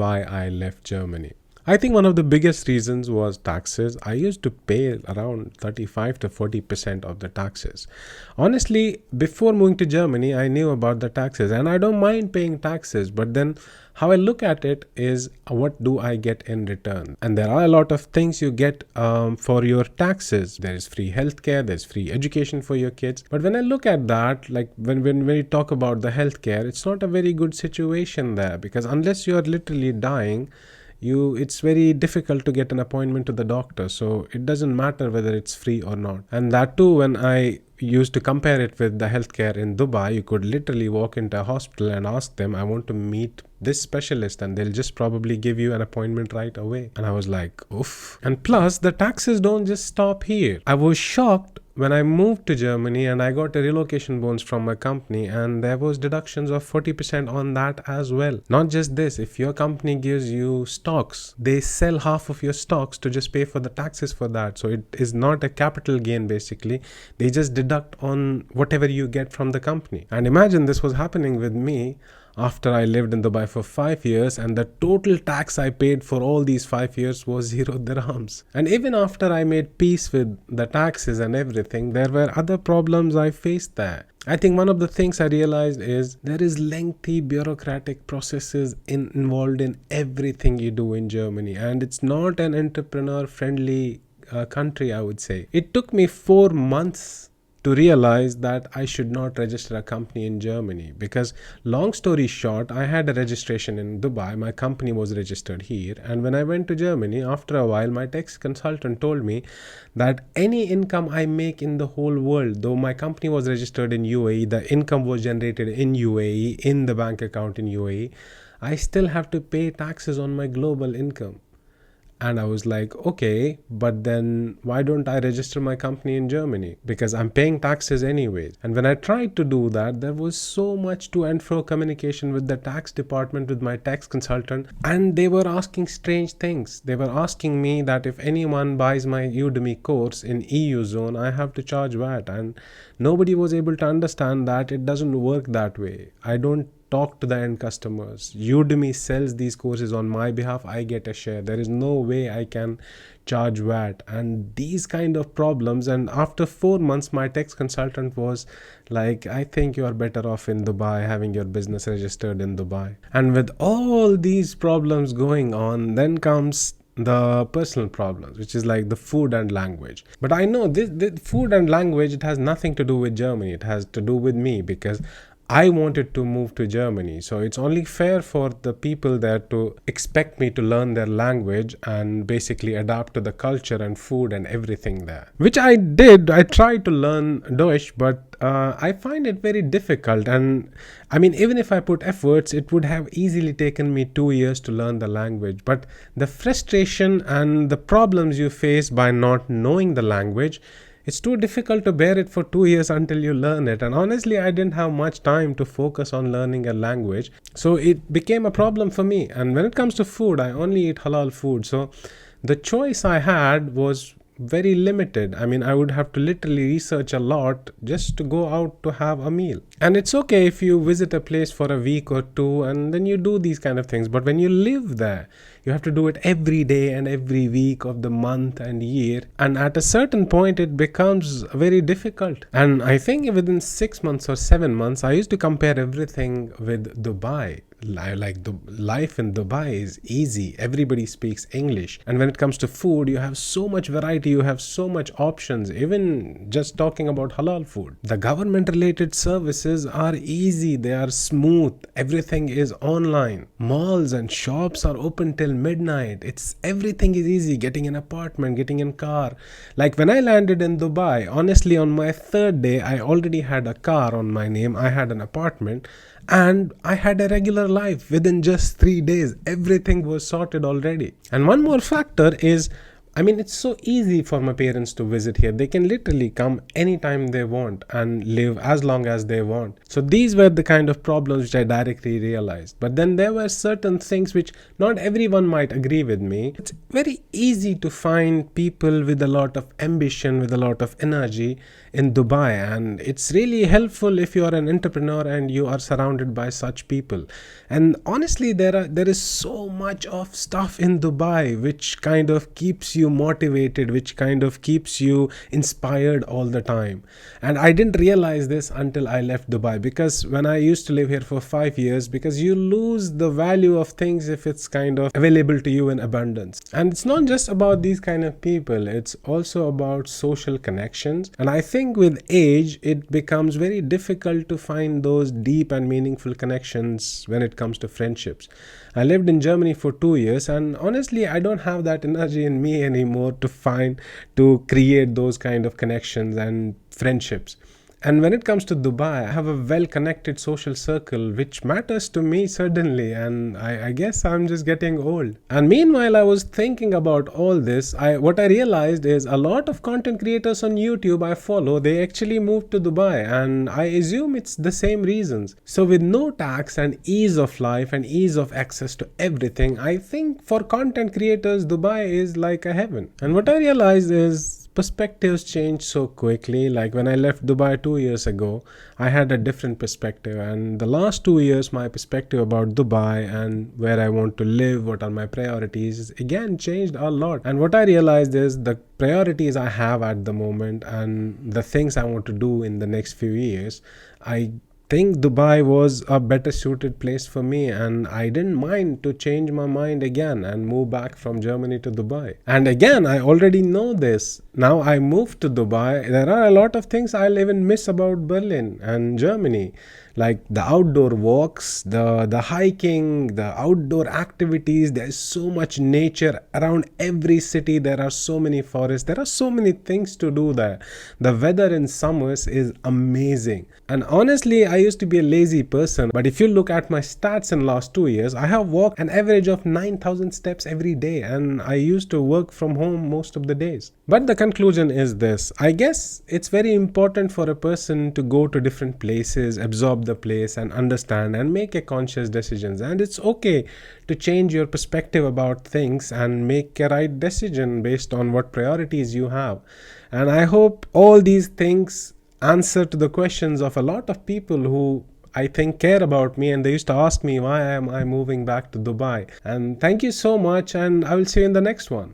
why I left Germany. I think one of the biggest reasons was taxes. I used to pay around 35 to 40% of the taxes. Honestly, before moving to Germany, I knew about the taxes and I don't mind paying taxes, but then how I look at it is what do I get in return? And there are a lot of things you get for your taxes. There is free healthcare, there's free education for your kids. But when I look at that, like when we talk about the healthcare, it's not a very good situation there because unless you're literally dying, it's very difficult to get an appointment to the doctor, so it doesn't matter whether it's free or not. And that too, when I used to compare it with the healthcare in Dubai, you could literally walk into a hospital and ask them, I want to meet this specialist, and they'll just probably give you an appointment right away. And I was like, oof. And plus, the taxes don't just stop here. I was shocked when I moved to Germany and I got a relocation bonus from my company, and there was deductions of 40% on that as well. Not just this, if your company gives you stocks, they sell half of your stocks to just pay for the taxes for that. So it is not a capital gain basically. They just deduct on whatever you get from the company. And imagine this was happening with me after I lived in Dubai for 5 years, and the total tax I paid for all these 5 years was 0 dirhams. And even after I made peace with the taxes and everything, there were other problems I faced there. I think one of the things I realized is there is lengthy bureaucratic processes involved in everything you do in Germany, and it's not an entrepreneur friendly country, I would say. It took me 4 months to realize that I should not register a company in Germany because, long story short, I had a registration in Dubai. My company was registered here, and when I went to Germany, after a while, my tax consultant told me that any income I make in the whole world, though my company was registered in UAE, the income was generated in UAE, in the bank account in UAE, I still have to pay taxes on my global income. And I was like, okay, but then why don't I register my company in Germany? Because I'm paying taxes anyways. And when I tried to do that, there was so much to and fro communication with the tax department, with my tax consultant. And they were asking strange things. They were asking me that if anyone buys my Udemy course in EU zone, I have to charge VAT. And nobody was able to understand that it doesn't work that way. I don't talk to the end customers. Udemy sells these courses on my behalf. I get a share. There is no way I can charge VAT and these kind of problems. And after 4 months, my tax consultant was like, I think you are better off in Dubai, having your business registered in Dubai. And with all these problems going on, then comes the personal problems, which is like the food and language. But I know this food and language, it has nothing to do with Germany. It has to do with me because I wanted to move to Germany. So it's only fair for the people there to expect me to learn their language and basically adapt to the culture and food and everything there. Which I did. I tried to learn Deutsch, but I find it very difficult. And I mean, even if I put efforts, it would have easily taken me 2 years to learn the language. But the frustration and the problems you face by not knowing the language, it's too difficult to bear it for 2 years until you learn it. And honestly, I didn't have much time to focus on learning a language. So it became a problem for me. And when it comes to food, I only eat halal food. So the choice I had was very limited. I mean, I would have to literally research a lot just to go out to have a meal. And it's okay if you visit a place for a week or two and then you do these kind of things. But when you live there, you have to do it every day and every week of the month and year. And at a certain point, it becomes very difficult. And I think within 6 months or 7 months, I used to compare everything with Dubai. Like the life in Dubai is easy. Everybody speaks English. And when it comes to food, you have so much variety. You have so much options. Even just talking about halal food. The government related services are easy. They are smooth. Everything is online. Malls and shops are open till midnight. Everything is easy. Getting an apartment, getting a car. Like when I landed in Dubai, honestly, on my 3rd day, I already had a car on my name. I had an apartment. And I had a regular life within just 3 days. Everything was sorted already. And one more factor is I mean, it's so easy for my parents to visit here. They can literally come anytime they want and live as long as they want. So these were the kind of problems which I directly realized. But then there were certain things which not everyone might agree with me. It's very easy to find people with a lot of ambition, with a lot of energy in Dubai, and it's really helpful if you are an entrepreneur and you are surrounded by such people. And honestly, there is so much of stuff in Dubai which kind of keeps you motivated, which kind of keeps you inspired all the time. And I didn't realize this until I left Dubai, because when I used to live here for 5 years, because you lose the value of things if it's kind of available to you in abundance. And it's not just about these kind of people, it's also about social connections. And I think with age it becomes very difficult to find those deep and meaningful connections when it comes to friendships. I lived in Germany for 2 years, and honestly I don't have that energy in me anymore to create those kind of connections and friendships. And when it comes to Dubai, I have a well connected social circle which matters to me certainly, and I guess I'm just getting old. And meanwhile, I was thinking about all this. What I realized is a lot of content creators on YouTube I follow, they actually moved to Dubai, and I assume it's the same reasons. So, with no tax and ease of life and ease of access to everything, I think for content creators, Dubai is like a heaven. And what I realized is perspectives change so quickly. Like when I left Dubai 2 years ago, I had a different perspective, and the last 2 years my perspective about Dubai and where I want to live, what are my priorities, again changed a lot. And what I realized is the priorities I have at the moment and the things I want to do in the next few years, I think Dubai was a better suited place for me, and I didn't mind to change my mind again and move back from Germany to Dubai. And again, I already know this. Now I moved to Dubai. There are a lot of things I'll even miss about Berlin and Germany, like the outdoor walks, the hiking, the outdoor activities. There's so much nature around every city. There are so many forests. There are so many things to do there. The weather in summers is amazing. And honestly, I used to be a lazy person, but if you look at my stats in last 2 years, I have walked an average of 9,000 steps every day, and I used to work from home most of the days. But the conclusion is this: I guess it's very important for a person to go to different places, absorb the place and understand and make a conscious decisions. And it's okay to change your perspective about things and make a right decision based on what priorities you have. And I hope all these things answer to the questions of a lot of people who I think care about me, and they used to ask me why am I moving back to Dubai. And thank you so much, and I will see you in the next one.